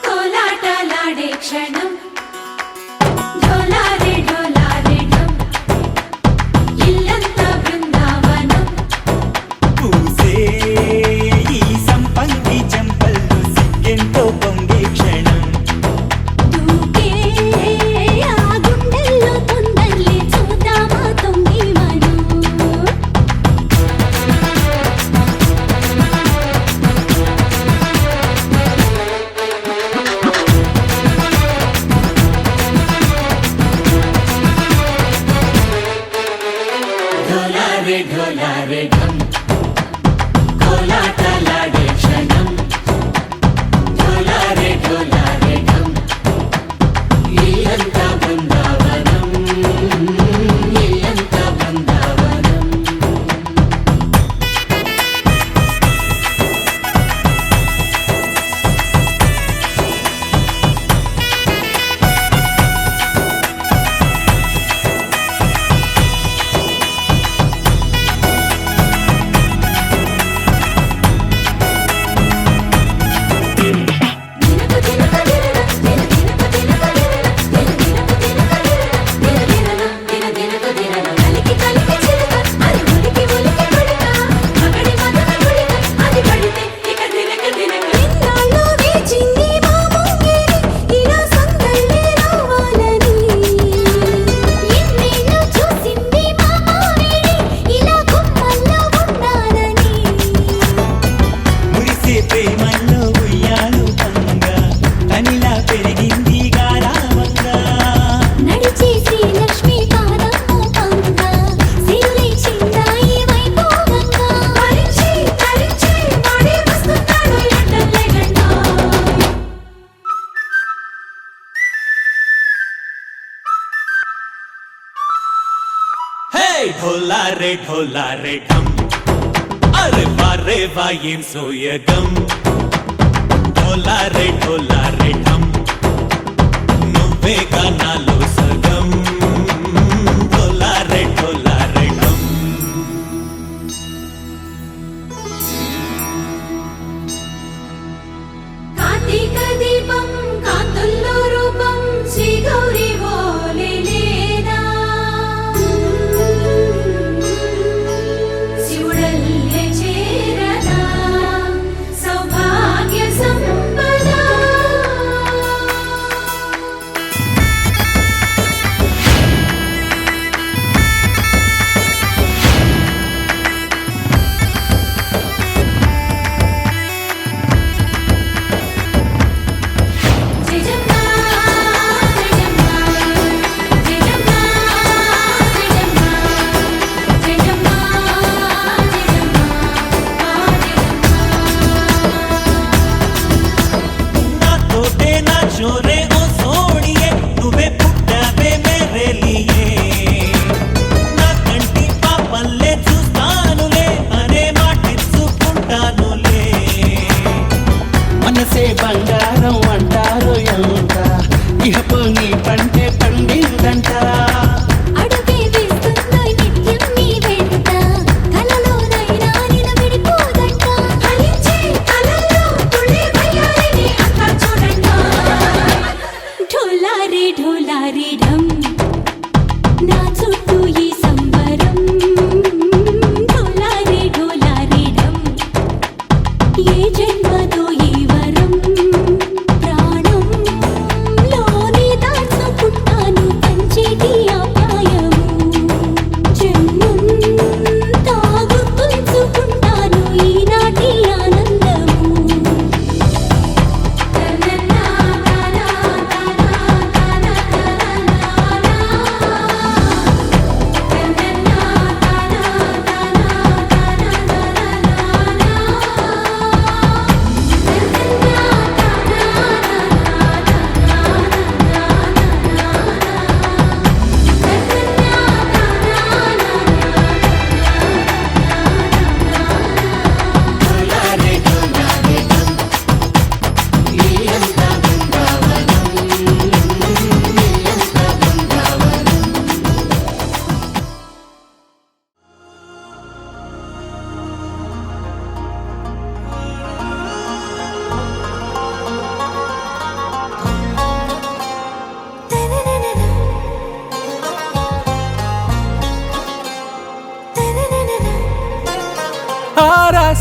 కోలాటలాడే క్షణం ढोलारे ढम कोलाटलाडे क्षणम ढोलारे ढोलारे ढम इल्लंता बृंदावनम इल्लंता बृंदावनम ढोलारे ढम अरे वारे वायें सोयगम ढोलारे ढोलारे ढम నువ్వే గానాలో సగం ढोलारे ढोलारे ढम కార్తీక దీపం కాంతుల్లో రూపం శ్రీ గౌరీ బంగారం అంటారు ఎంత ఇహపు నీ పంటే పండిందంట అడుగే వేస్తుందో నిత్యం నీ వెంట కలలోనైనా నిన్ను విడిపోదంట ఫలించే కలల్లో తుళ్ళే వయ్యారిని అంతా చూడంట ఢోలారే ఢోలారే ఢమ్ నా చుట్టూ ఈ సంబరం ఢోలారే ఢోలారే ఢమ్ ఏ జన్మదో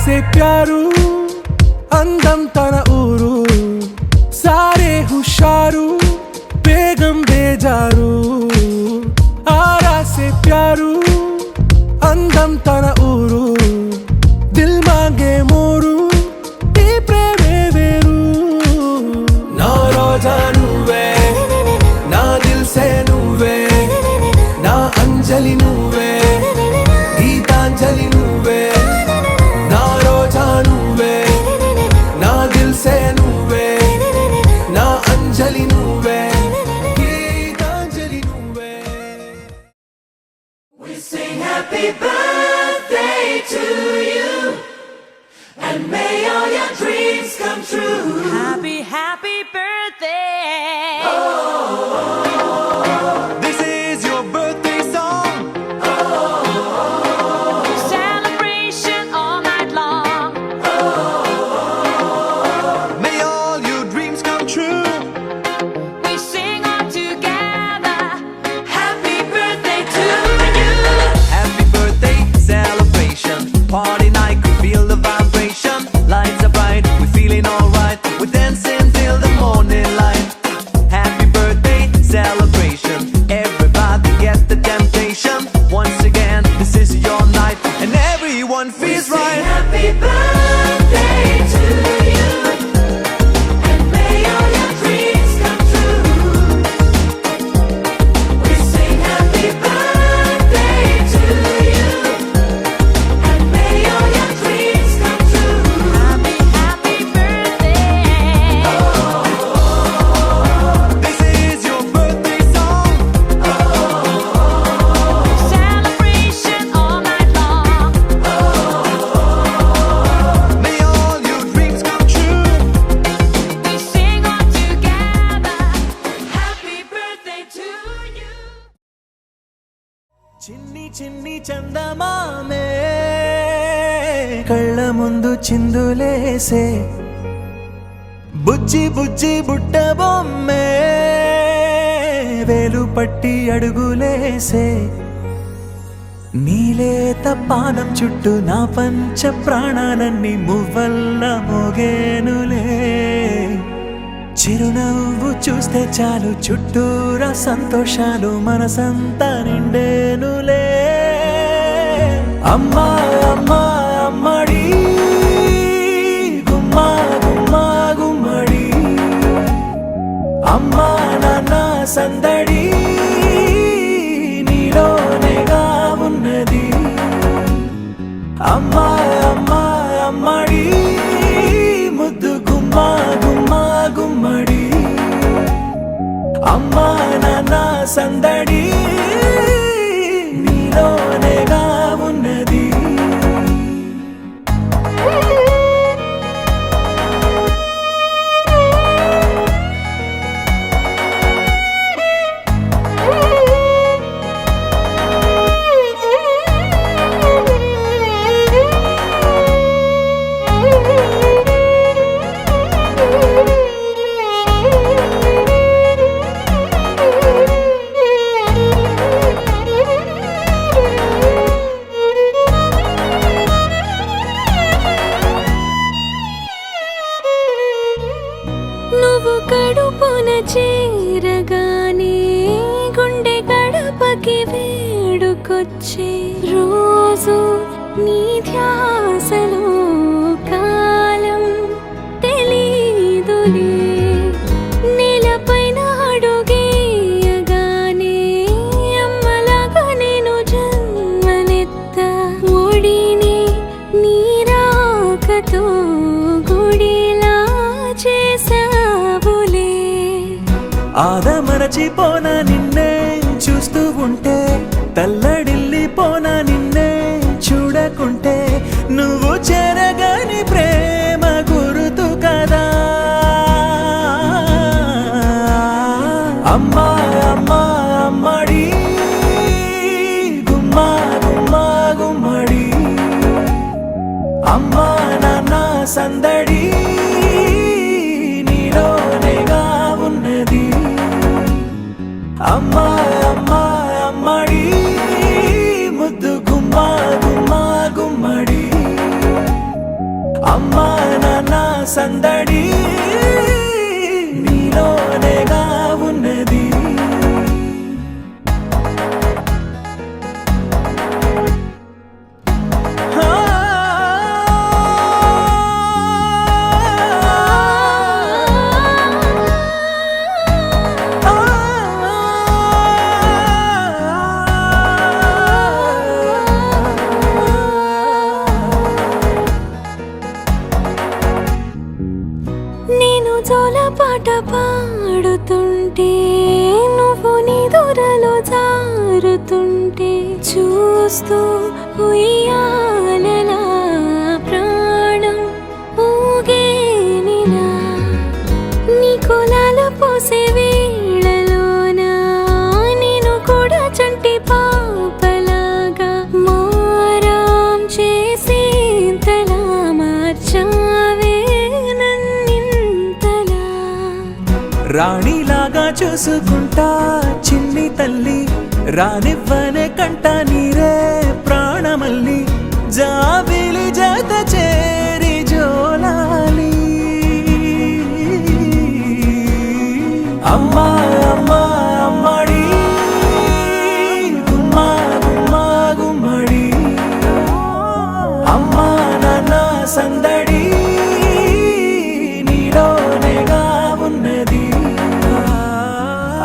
से प्यारू అందం తన ఊరు సారే హుషారు బేగం బేజారు ఆరా से प्यारू అందం తన ఊరు దిల్ మాంగే మోరు ఈ ప్రేమే వేరు నా రోజా నువ్వే నా దిల్ సే నువ్వే నా అంజలి నువ్వే గీతాంజలి నువ్వే నా రోజా నువ్వే నా దిల్ సే నువ్వే నా అంజలి నువ్వే గీతాంజలి నువ్వే We sing happy birthday to you, and may all your dreams come true. Happy, happy birthday. This is your birthday song. Celebration all night long. May all your dreams come true. We sing all together. Happy birthday to you. Happy birthday celebration. Party night, we feel the vibration. Lights are bright, we're feeling alright. We're dancing till the morning light. Happy birthday celebration. Everybody get the temptation. Once again, this is your night, and everyone feels Sing right. happy birthday to you, and may all your dreams come true. We sing happy birthday to you, and may all your dreams come true. Happy, happy birthday. This is your birthday song. Celebration all night long. May all your dreams come true. We sing all together. Happy birthday to you. చిన్ని చిన్ని చందమామే కళ్ళ ముందు చిందులేసే బుజ్జి బుజ్జి బుట్ట బొమ్మే వేలు పట్టి అడుగులేసే నీలేత పానం చుట్టూ నా పంచ ప్రాణాలన్నీ మువ్వల్ల మోగేనులే చిరునవ్వు చూస్తే చాలు చుట్టూరా సంతోషాలు మనసంతా నిండేనులే అమ్మా అమ్మా అమ్మడి గుమ్మా గుమ్మా గుమ్మడి అమ్మా నాన్న సందడి నీలోనేగా ఉన్నది అమ్మా అమ్మా అమ్మడి ముద్దు గుమ్మా గుమ్మా గుమ్మడి అమ్మా నాన్న సందడి నీలోనేగా ఉన్నది నువ్వు కడుపున చేరగానే గుండె గడపకి వేడుకొచ్చే రోజు నీ ధ్యాసలో కాలం తెలీదులే నేలపైన అడుగేయగానే అమ్మలాగా నేను జన్మనెత్త ఒడిని నీ రాకతో గుడిలా చేసావులే ఆదమరచిపోన నిన్నే చూస్తూ ఉంటే తల్లడిల్లిపోన నిన్నే చూడకుంటే నువ్వు చెరగని ప్రేమ గురుతు కదా అమ్మా అమ్మా అమ్మడి గుమ్మా గుమ్మా గుమ్మడి అమ్మా నాన్న సందడి నీలోనేగా ఉన్నది అమ్మా అమ్మా అమ్మడి ముద్దు గుమ్మా గుమ్మా గుమ్మడి సందడి నీలోనేగా ఉన్నది. నేను జోలపాట పాడుతుంటే నువ్వు నీ దూరలో జారుతుంటే చూస్తూ ఉయ్యాలలా ప్రాణం ఊగేనిలా నీ కులాల పోసే వేళలోన నేను కూడా చంటి పాపలాగా మారాం చేసేంతలా మార్చావే నన్నింతలా. రాణిలాగా చూసుకుంటా చిన్ని తల్లి, రానివ్వనే కంట నీరే ప్రాణమల్లి, జాబిలి జత చేరి జోలాలి. అమ్మా అమ్మా అమ్మడి గుమ్మా గుమ్మా గుమ్మడి, అమ్మా నాన్న సందడి నీలోనేగా ఉన్నది.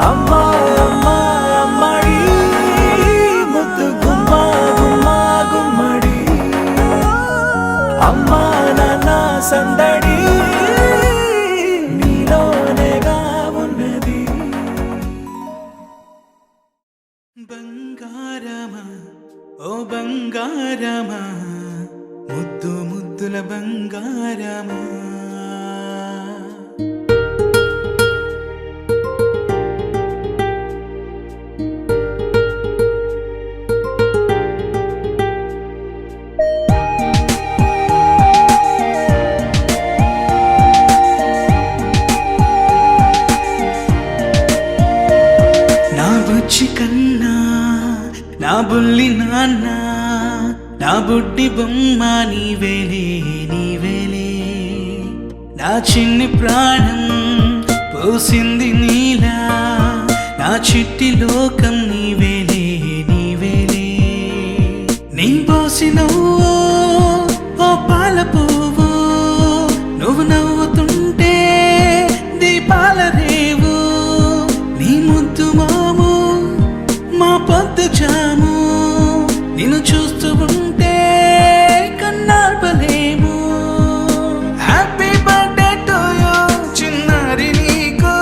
అమ్మా అమ్మా అమ్మడి ముద్దు గుమ్మా గుమ్మా గుమ్మడి, అమ్మా నాన్న సందడి నీలోనేగా ఉన్నది. బంగారమా ఓ బంగారమా, ముద్దు ముద్దుల బంగారమా. నా బుజ్జి కన్నా నా బుల్లి నాన్న, నా బుడ్డి బొమ్మ నీవేలే నీవేలే, నా చిన్ని ప్రాణం పోసింది నీలా, నా చిట్టి లోకం నీవేలే నీవేలే. నీ పోసినవో ఓ పాల పువ్వు, నువ్వు నవ్వుతుంటే దీపాల రేవు, నీ ముద్దు మాము మా పొద్దు జాము, నిన్ను చూస్తూ ఉంటే కన్నార్పలేము. హ్యాపీ బర్త్డే టు యూ చిన్నారి నీకు,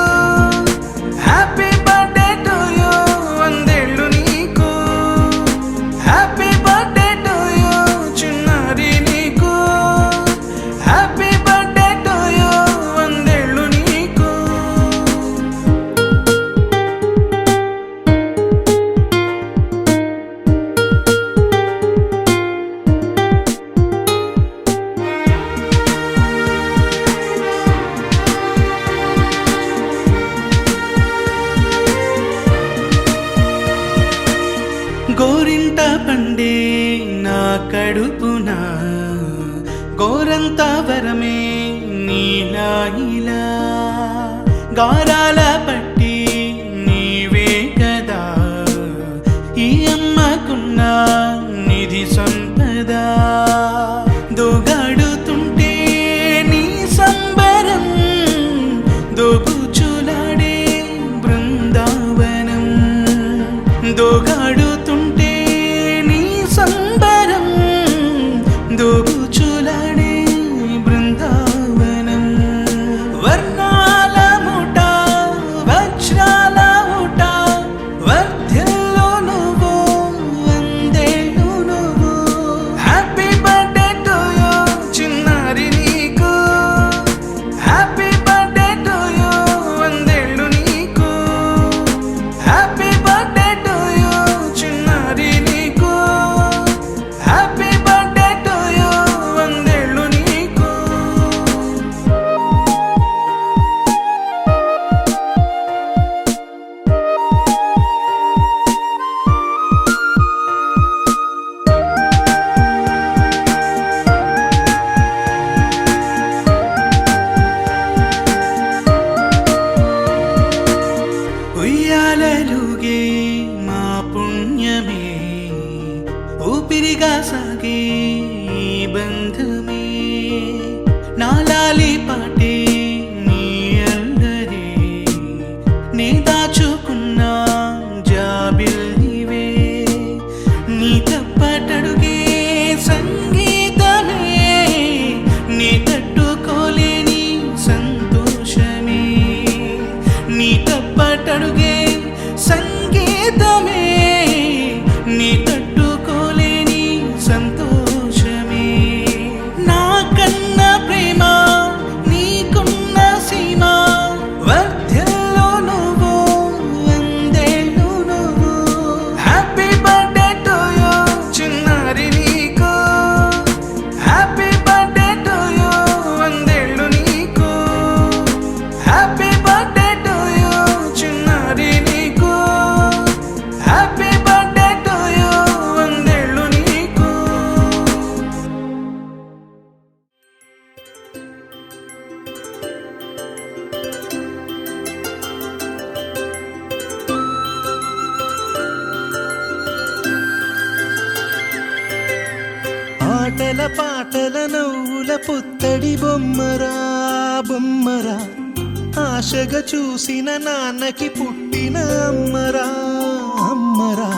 హ్యాపీ బర్త్డే టు యూ వందేళ్ళు నీకు, హ్యాపీ బర్త్డే టు యూ చిన్నారి నీకు, హ్యాపీ బర్త్డే టు యూ వందేళ్ళు నీకు. గోరింట పండే నా కడుపున గోరంత వరమే నీలా ఇలా, గారాల పట్టి నీవే కదా ఈ అమ్మకున్న నిధి సంపద. దోగాడుతుంటే నీ సంబరం, దోబుచులాడే బృందావనం, దోగాడుతుంటే నీ సంబరం, దోబుచులాడే బృందావనం. వర్ణాల ముఠ లాలిపాటే నీ అల్లరే నీ దాచుకున్న జాబిల్లివే నీ తప్పటడుగే సంగీతమే నీ తట్టుకోలేని సంతోషమే నీ తప్పటడుగే సంగీతమే నీ తట్టుకోలేని సంతోషమే నా కన్న ప్రేమ నీకున్న సీమ వర్ధ్యలో నువ్వు వందేళ్ళు నువ్వు హ్యాపీ బర్త్డే టు యూ చిన్నారి నీకు హ్యాపీ బర్త్డే టు యూ వందేళ్ళు నీకు హ్యాపీ బర్త్డే టు యూ చిన్నారి నీకు హ్యాపీ బర్త్డే టు యూ వందేళ్ళు నీకు ఆటల పాటల నవ్వుల పుత్తడి బొమ్మరా బొమ్మరా ఆశగా చూసిన నాన్నకి పుట్టిన అమ్మరా అమ్మరా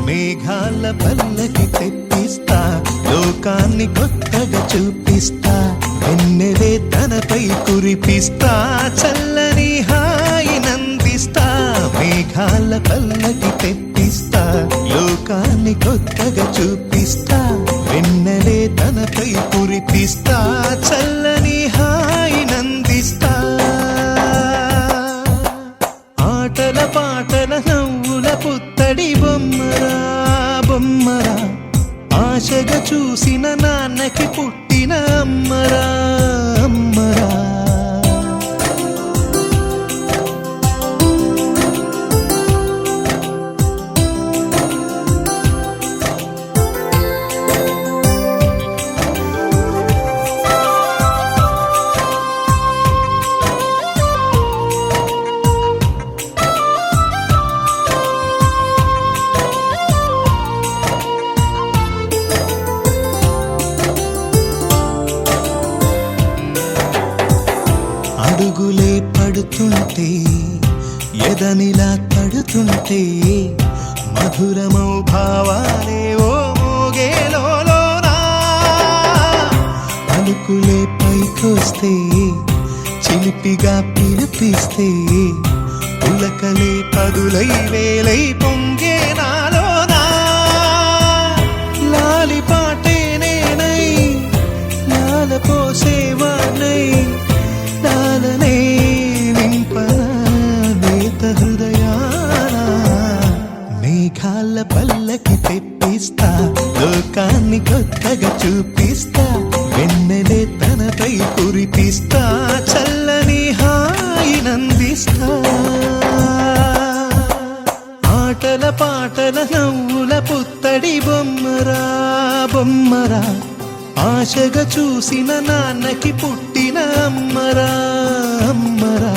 మేఘాల పల్లకి తెప్పిస్తా లోకాన్ని కొత్తగా చూపిస్తా వెన్నెలే తనపై కురిపిస్తా చల్లని హాయినందిస్తా మేఘాల పల్లకి తెప్పిస్తా లోకాన్ని కొత్తగా చూపిస్తా వెన్నెలే తనపై కురిపిస్తా చల్లని హాయినందిస్తా ఆటల పాటల నవ్వుల పుత్తడి బొమ్మరా బొమ్మరా ఆశగా చూసిన నాన్నకి పుట్టిన అమ్మరా అమ్మరా అడుగులే పడుతుంటే ఎదనిలా తడుతుంటే మధురమౌ భావాలే ఓ మోగేలోనా పలుకులే పైకొస్తే చిలిపిగా పిలిపిస్తే పులకలే పదులై వేలై పొంగే నాలోనా లాలిపాటే నేనై లాల పోసేవాణ్ణై లాలనే నింపనా నేత హృదయాన మేఘాల పల్లకి తెప్పిస్తా లోకాన్ని కొత్తగా చూపిస్తా వెన్నెలే తనపై కురిపిస్తా చల్లని హాయినందిస్తా ఆటల పాటల నవ్వుల పుత్తడి బొమ్మరా బొమ్మరా ఆశగా చూసిన నాన్నకి పుట్టిన అమ్మరా అమ్మరా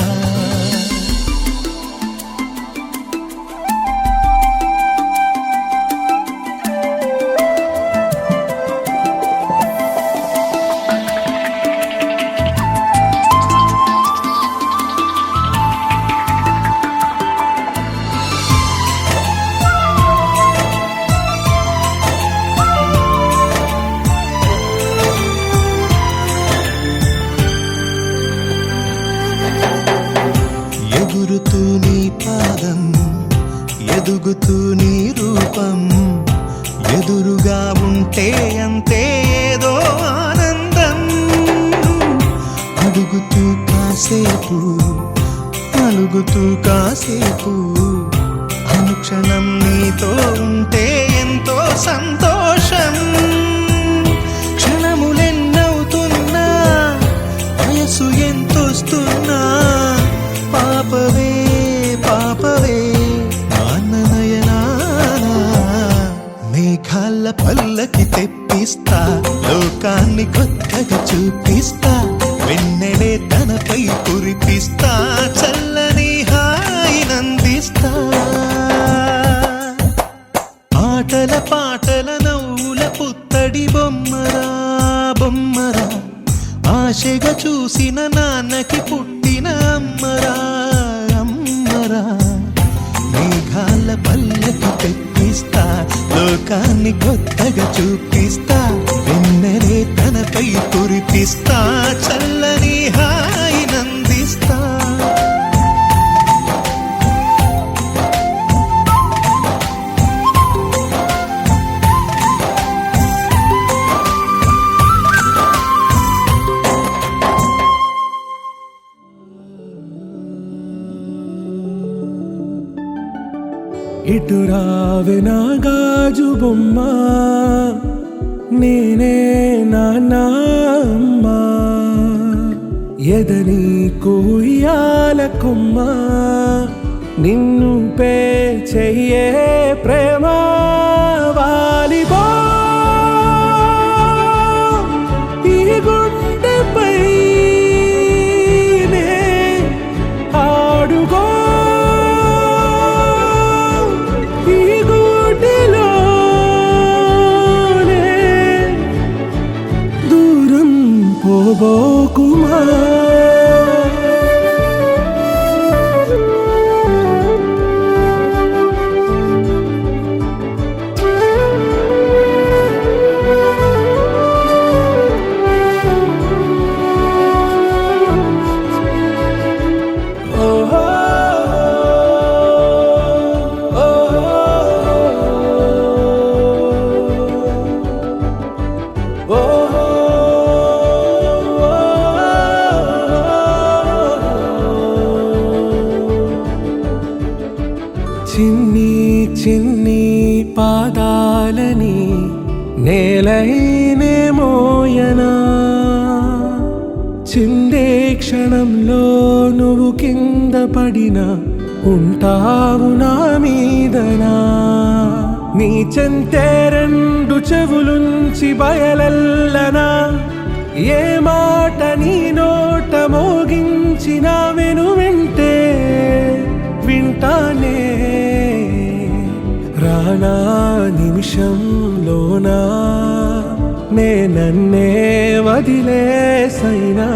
ఎగురుతూ నీ పాదం ఎదుగుతూ నీ రూపం ఎదురుగా ఉంటే అంతే ఏదో ఆనందం అడుగుతూ కాసేపు అలుగుతూ కాసేపు అనుక్షణం నీతో ఉంటే ఎంతో సంతోషం క్షణములెన్నవుతున్నా వయసు ఎంతొస్తున్నా పాపవే పాపవే నాన్ననయనానా మేఘాల పల్లకి తెప్పిస్తా లోకాన్ని కొత్తగా చూపిస్తా వెన్నెలే తనపై కురిపిస్తా చల్లని హాయినందిస్తా ఆటల పాటల నవ్వుల పుత్తడి బొమ్మరా బొమ్మరా ఆశగా చూసిన నాన్నకి పుట్టిన అమ్మరా అమ్మరా మేఘాల పల్లకి తెప్పిస్తా లోకాన్ని కొత్తగా చూపిస్తా వెన్నెలే తనపై కురిపిస్తా చల్లని హాయి నందిస్తా ఇటు రావే నా గాజు బొమ్మ నేనే నాన్న అమ్మ ఎదని కొయ్యాల కొమ్మ నిన్ను పే చెయ్యే ప్రేమ వాలిబో ఈ గుండెపై నే ఆడుగో పోబోకుమా చిన్ని చిన్ని పాదాలని నేలైనే మోయనా చిందే క్షణంలో నువ్వు కింద పడినా ఉంటావు నా మీదనా నీ చెంతే రెండు చెవులుంచి బయలెల్లనా ఏ మాట నీ నోట మోగించిన వెను వింటే వింటానే రానా నిమిషంలోనా నే నన్నే వదిలేసైనా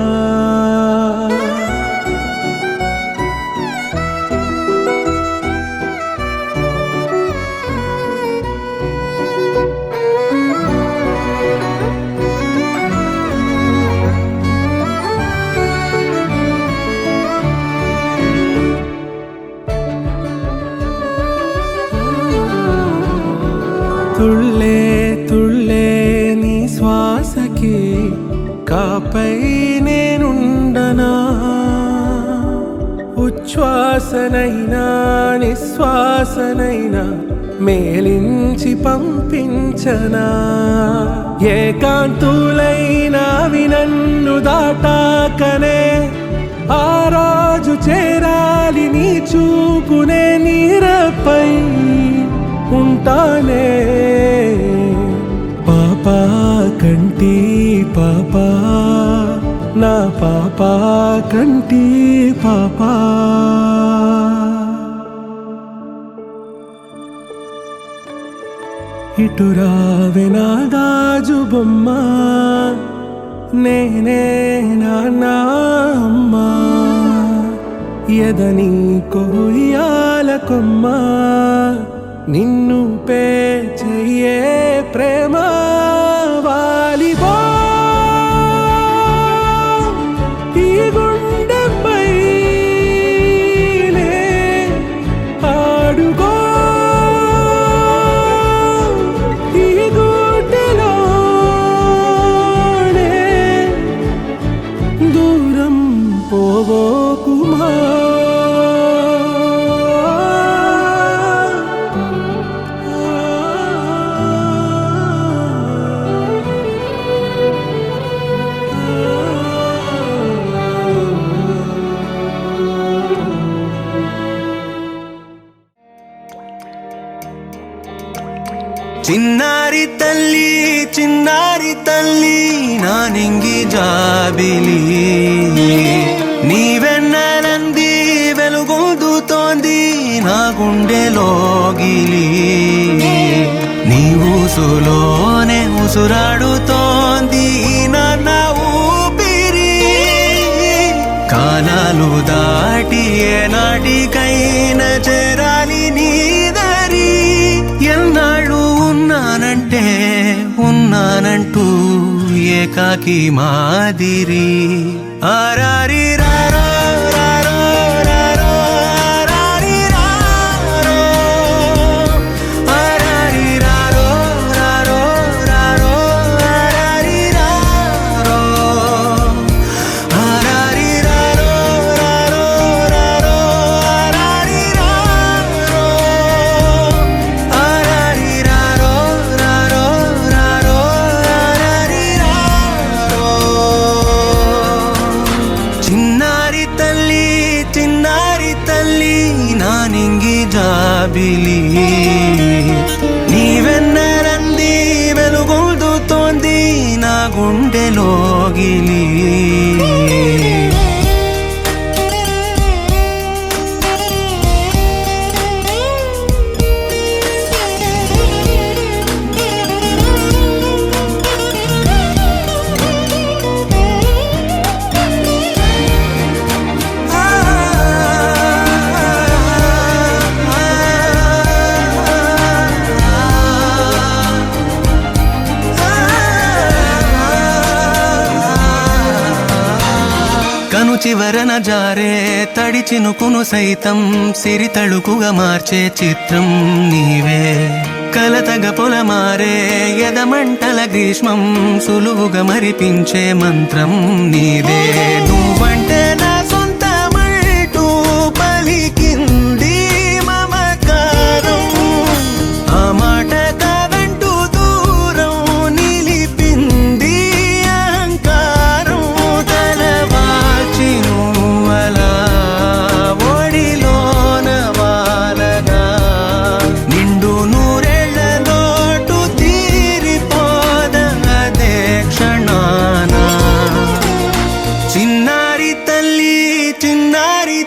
తుళ్ళే తుళ్ళే నీ శ్వాసకి కాపై నేనుండనా ఉచ్ఛ్వాసనైనా నిశ్వాసనైనా మేలించి పంపించనా ఏకాంతులైనా నన్ను దాటాకనే ఆ రోజు చేరాలి నీ చూపునే నీరపై ఉంటానే పాపా కంటి పాపా నా పాపా కంటి పాపా ఇటు రావే నా గాజు బొమ్మ నేనే నాన్న అమ్మ ఎదని కొయ్యాల కొమ్మ నిన్ను పే చెయ్యే ప్రేమ వాలిబో ఈ గుండెపై నే ఆడుగో ఈ గుడ్డెలోనే దూరం పోవోకుమా చిన్నారి తల్లి నా నింగి జాబిలి నీ వెన్నెలంది వెలుగొందుతోంది నా గుండెలోగిలి నీ ఊసులోనే ఉసురాడుతోంది నా ఊపిరి కాలాలు దాటి ఏనాటికైనా చేరాలి నీ దారి. ఎన్నాళ్ళు ఉన్నానంటూ ఏకాకి మాదిరి. ఆరారి రారో రారో రారో ఆరారి రారో ఆరారి రారో రారో రారో ఆరారి రారో ఆరారి రారో రారో రారో ఆరారి రారో ఆరారి రారో రారో రారో ఆరారి రారో. చిన్నారి తల్లి నానింగి జాబిలి నీవెన్నరంది వెలుగొందుతోంది నా గుండెలోగిలి. కను చివరన జారే తడి చినుకును సైతం సిరి తళుకుగా మార్చే చిత్రం నీవే. కలతగ పొలమారే ఎదమంటల గ్రీష్మం సులువుగా మరిపించే మంత్రం నీదే. నువ్వంటే నా సొంతమంటూ పలికింది మమకారం. ఆ మాట కాదంటూ దూరం నిలిపింది అహంకారం. తలవాల్చి నువ్వలా ఒడిలోన వాలగా నిండు నూరేళ్ల లోటు తీరిపోదదే క్షణాన. చిన్నారి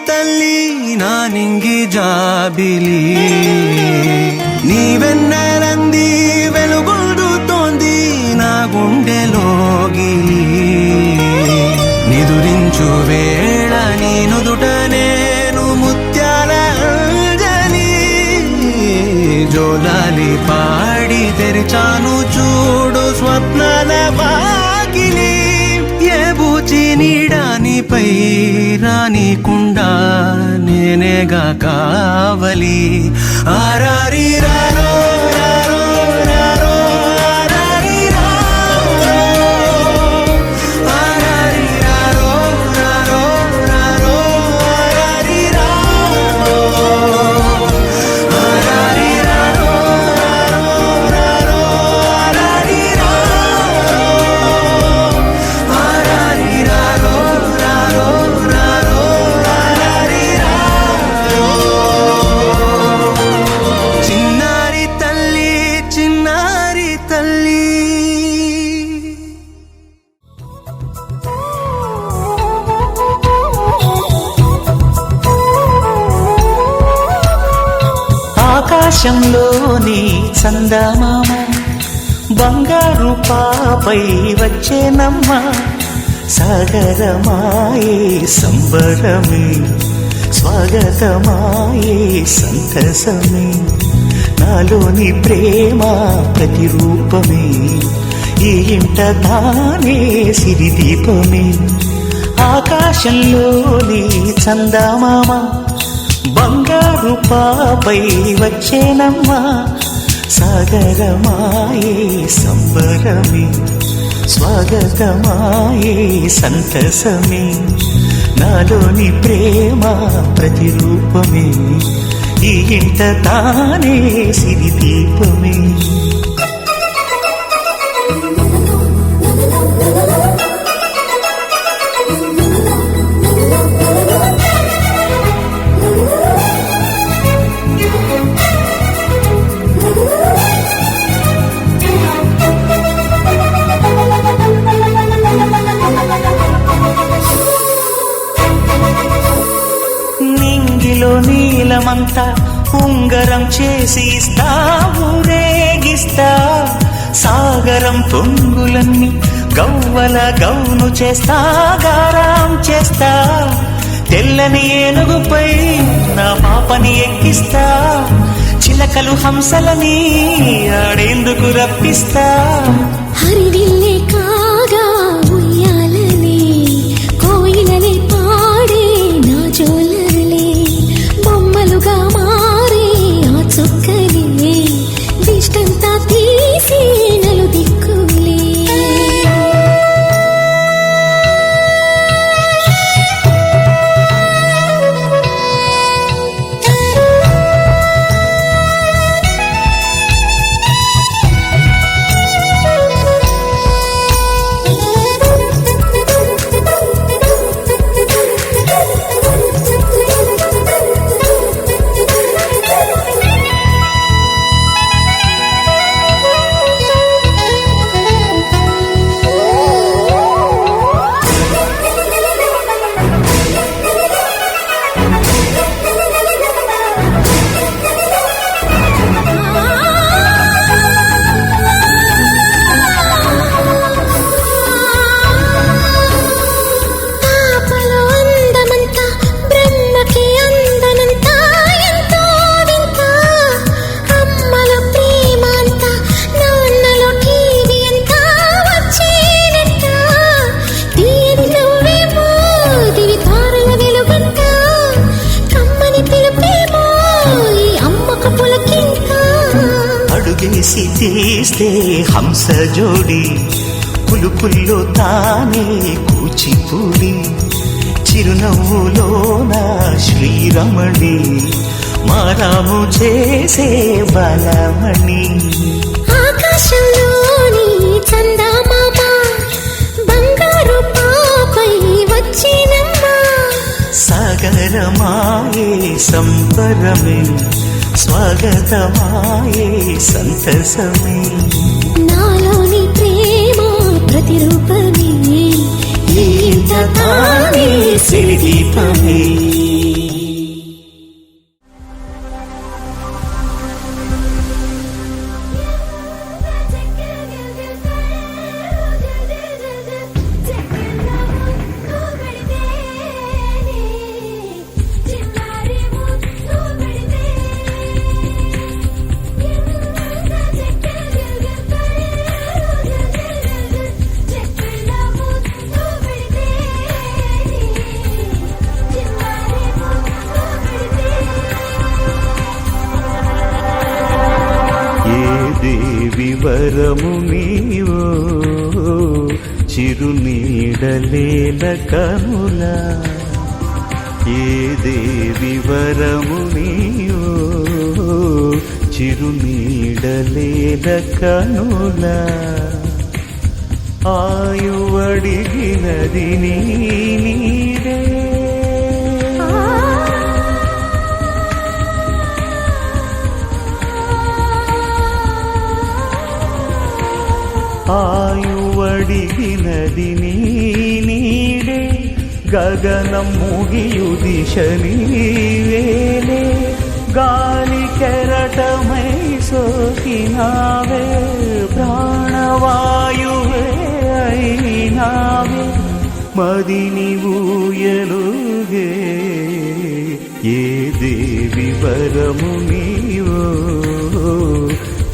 తల్లి నానింగి జాబిలి నీవెన్నరంది వెలుగొందుతోంది నా గుండెలోగిలి. నిదురించు వేళ నీ నుదుట నేను ముత్యాల అంజలి. జోలాలి పాడి తెరిచాను చూడు స్వప్నాల వాకిలి. ఏ బూచి నీడానిపై రానికుండా నేనేగా కావలి. ఆరారి రారో రారో రారో ఆరారి రారో ఆరారి రారో రారో రారో ఆరారి రారో ఆరారి రారో రారో ఆరారి రారో ఆరారి రారో రారో రారో ఆరారి రారో. చిన్నారి తల్లి ఆకాశంలోని చందమామ బంగారు పాపై వచ్చేనమ్మ. సాగరమాయే సంబరమే స్వాగతమాయే సంతసమే. నాలోని ప్రేమ ప్రతిరూపమే ఈ ఇంట తానే సిరిదీపమే. ఆకాశంలోని చందమామ బంగారు పాపై వచ్చేనమ్మా. సాగరమాయే సంబరమే స్వాగతమాయే సంతసమే. నాలోని ప్రేమ ప్రతిరూపమే ఈ ఇంట తానే సిరిదీపమే. నింగిలో నీలమంతా ఉంగరం చేసి ఇస్తా ఊరేగిస్తా. సాగరం పొంగులన్నీ గవ్వల గౌను చేస్తా. గారాం చేస్తా తెల్లని ఏనుగుపై నా పాపని ఎక్కిస్తా చిలకలు హంసలని ఆడేందుకు రప్పిస్తా హరివిల్లే కాగా ఉయ్యాలనే కోయిలనే పాడే నా జోలలే బొమ్మలుగా మారే ఆ చుక్కలే దిష్టంతా తీసి నలు దిక్కులే అడుగేసి తీస్తే హంస జోడి పులుపుల్లో తానే కూచిపూడి చిరునవ్వులోన శ్రీరమణి మారాము చేసే బలమణి ఆకాశంలోని చందమామ బంగారు పాపై వచ్చినమ్మా సాగరమాయే సంబరమే స్వాగతమాయే సంతసమే నాలోని ప్రేమ ప్రతిరూపమే ఇంత తానే సిరిదీపమే వివరము నీవో చిరునీడలేల కనులా ఏ దేవి వరము నీవో చిరునీడలేల కనులా ఆయువడిగినది నీడే ఆయువడిగినది నీడే గగనం ముగియు దిశ నీవేలే గాలి కెరటమై సోకినావే ప్రాణవాయువే అయినావే మదిని ఊయలుగే ఏ దేవి వరము నీవో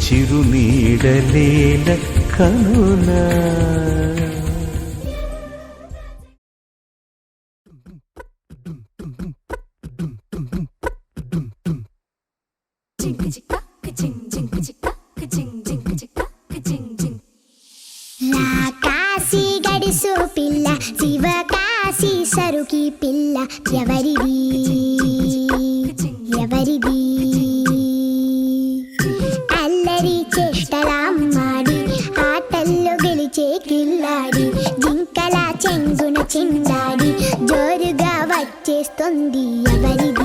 చిరునీడలేల కనులా కాశీ గడిసు పిల్ల శివ కాశీ సరుకి పిల్ల ఎవరిది ఎవరిది అల్లరి చేష్టలామ్మాడి ఆటల్లో గెలిచే కిల్లాడి జింకల చెంగున చిందాడి జోరుగా వచ్చేస్తుంది ఎవరిది